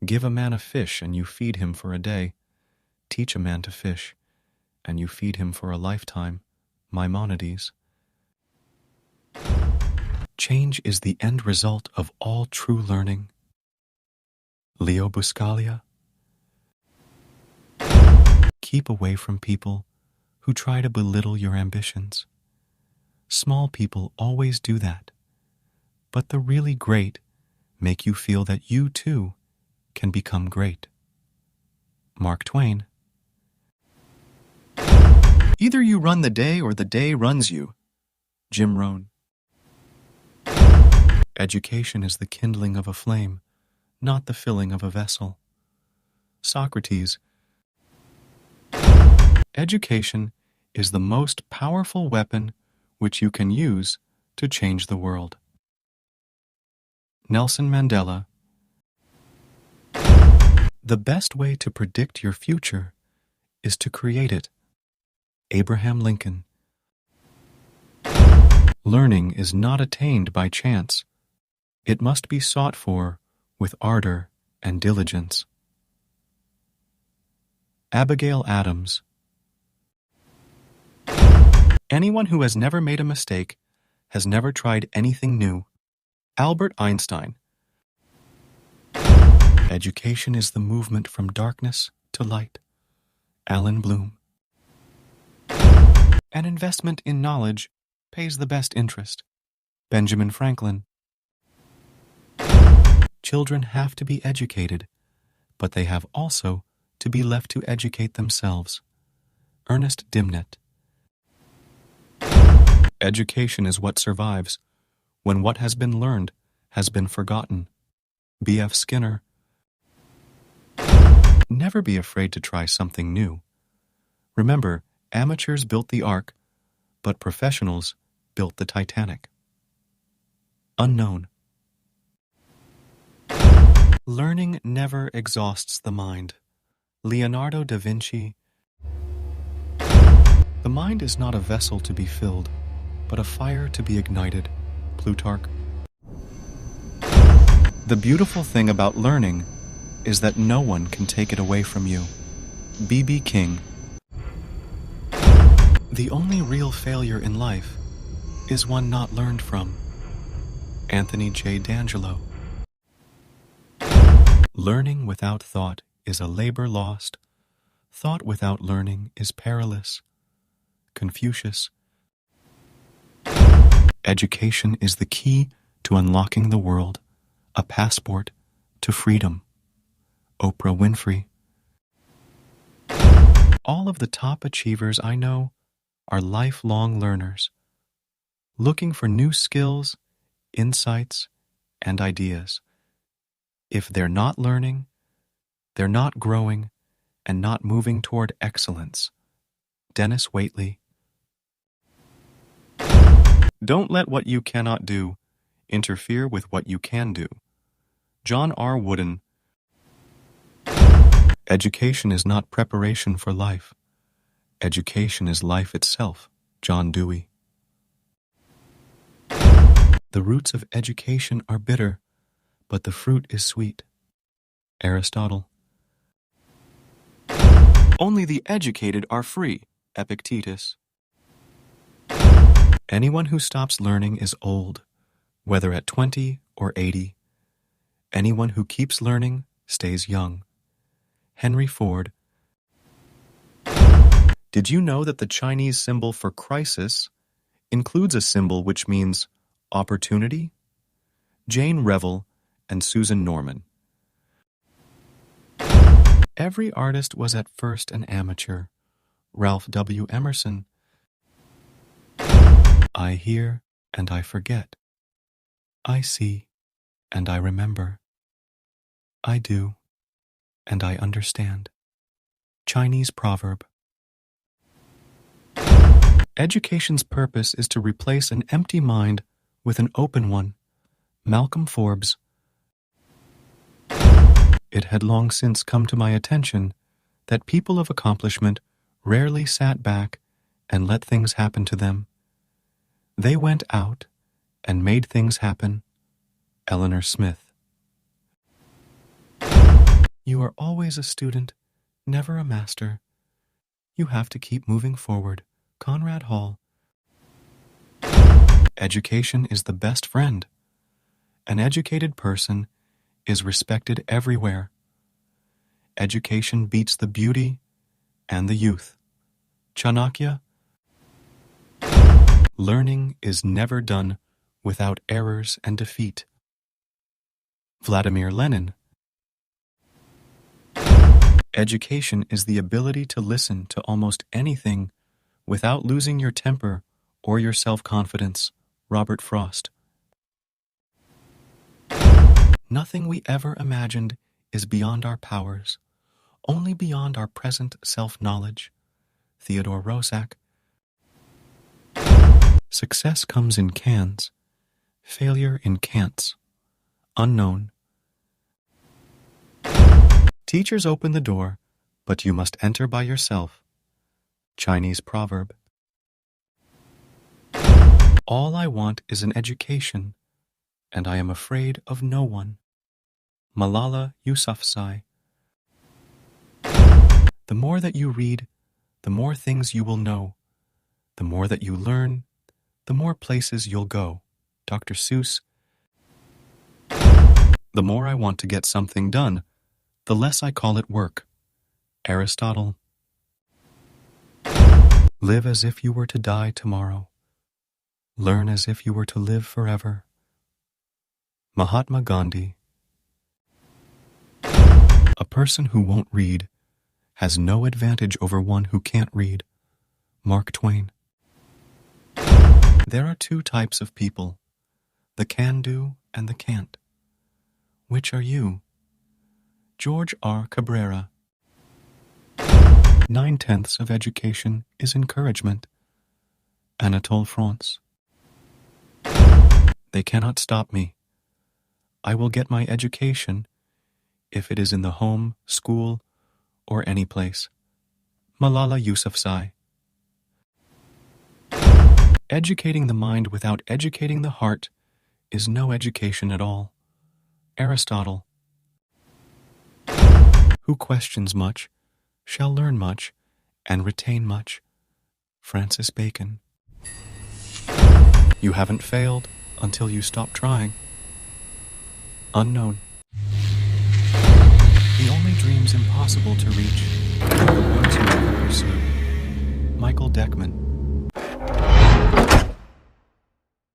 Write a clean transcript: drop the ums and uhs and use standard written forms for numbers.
Give a man a fish and you feed him for a day. Teach a man to fish and you feed him for a lifetime. Maimonides. Change is the end result of all true learning. Leo Buscaglia. Keep away from people who try to belittle your ambitions. Small people always do that, but the really great make you feel that you too can become great. Mark Twain. Either you run the day or the day runs you. Jim Rohn. Education is the kindling of a flame, not the filling of a vessel. Socrates. Education is the most powerful weapon which you can use to change the world. Nelson Mandela. The best way to predict your future is to create it. Abraham Lincoln. Learning is not attained by chance. It must be sought for with ardor and diligence. Abigail Adams. Anyone who has never made a mistake has never tried anything new. Albert Einstein. Education is the movement from darkness to light. Alan Bloom. An investment in knowledge pays the best interest. Benjamin Franklin. Children have to be educated, but they have also to be left to educate themselves. Ernest Dimnett. Education is what survives when what has been learned has been forgotten. B.F. Skinner. Never be afraid to try something new. Remember, amateurs built the Ark, but professionals built the Titanic. Unknown. Learning never exhausts the mind. Leonardo da Vinci. The mind is not a vessel to be filled, but a fire to be ignited. Plutarch. The beautiful thing about learning is that no one can take it away from you. B.B. King. The only real failure in life is one not learned from. Anthony J. D'Angelo. Learning without thought is a labor lost. Thought without learning is perilous. Confucius. Education is the key to unlocking the world, a passport to freedom. Oprah Winfrey. All of the top achievers I know are lifelong learners, looking for new skills, insights, and ideas. If they're not learning, they're not growing and not moving toward excellence. Dennis Waitley. Don't let what you cannot do interfere with what you can do. John R. Wooden. Education is not preparation for life. Education is life itself. John Dewey. The roots of education are bitter, but the fruit is sweet. Aristotle. Only the educated are free. Epictetus. Anyone who stops learning is old, whether at 20 or 80. Anyone who keeps learning stays young. Henry Ford. Did you know that the Chinese symbol for crisis includes a symbol which means opportunity? Jane Revel and Susan Norman. Every artist was at first an amateur. Ralph W. Emerson. I hear and I forget. I see and I remember. I do and I understand. Chinese proverb. Education's purpose is to replace an empty mind with an open one. Malcolm Forbes. It had long since come to my attention that people of accomplishment rarely sat back and let things happen to them. They went out and made things happen. Eleanor Smith. You are always a student, never a master. You have to keep moving forward. Conrad Hall. Education is the best friend. An educated person is respected everywhere. Education beats the beauty and the youth. Chanakya. Learning is never done without errors and defeat. Vladimir Lenin. Education is the ability to listen to almost anything without losing your temper or your self-confidence. Robert Frost. Nothing we ever imagined is beyond our powers, only beyond our present self-knowledge. Theodore Roszak. Success comes in cans, failure in can'ts. Unknown. Teachers open the door, but you must enter by yourself. Chinese proverb. All I want is an education, and I am afraid of no one. Malala Yousafzai. The more that you read, the more things you will know. The more that you learn, the more places you'll go. Dr. Seuss. The more I want to get something done, the less I call it work. Aristotle. Live as if you were to die tomorrow. Learn as if you were to live forever. Mahatma Gandhi. A person who won't read has no advantage over one who can't read. Mark Twain. There are two types of people, the can-do and the can't. Which are you? George R. Cabrera. 9/10 of education is encouragement. Anatole France. They cannot stop me. I will get my education if it is in the home, school, or any place. Malala Yousafzai. Educating the mind without educating the heart is no education at all. Aristotle. Who questions much shall learn much and retain much. Francis Bacon. You haven't failed until you stop trying. Unknown. The only dreams impossible to reach are the ones you never pursue. Michael Deckman.